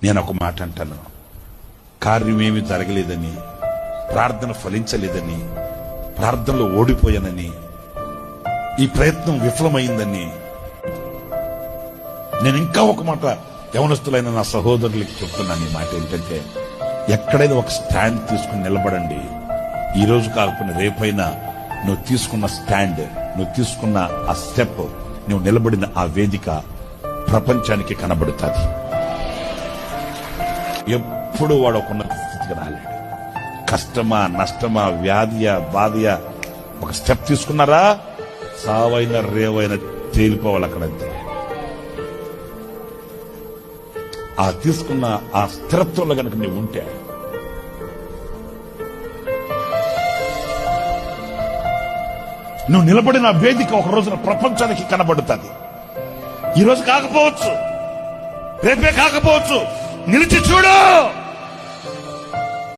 నేను ఒక మాట అంటాను, కార్యమేమి జరగలేదని, ప్రార్థన ఫలించలేదని, ప్రార్థనలో ఓడిపోయానని, ఈ ప్రయత్నం విఫలమైందని నేను ఇంకా ఒక మాట యవనస్తులైన నా సహోదరులకి చెప్తున్నాను. ఈ మాట ఏంటంటే, ఎక్కడైనా ఒక స్టాండ్ తీసుకుని నిలబడండి. ఈ రోజు కాకపోయినా రేపైనా నువ్వు తీసుకున్న స్టాండ్, నువ్వు తీసుకున్న ఆ స్టెప్, నువ్వు నిలబడిన ఆ వేదిక ప్రపంచానికి కనబడుతుంది. ఎప్పుడు వాడు ఒక ఉన్నత స్థితికి రాలేడు. కష్టమా, నష్టమా, వ్యాధియా, బాధయా, ఒక స్టెప్ తీసుకున్నారా, సావైన రేవైన తేలిపోవాలి అక్కడంతే. ఆ తీసుకున్న ఆ స్థిరత్వంలో కనుక నీవు ఉంటే, నువ్వు నిలబడిన వేదిక ఒక రోజున ప్రపంచానికి కనబడుతుంది. ఈ రోజు కాకపోవచ్చు, రేపే కాకపోవచ్చు, నిలిచి చూడు.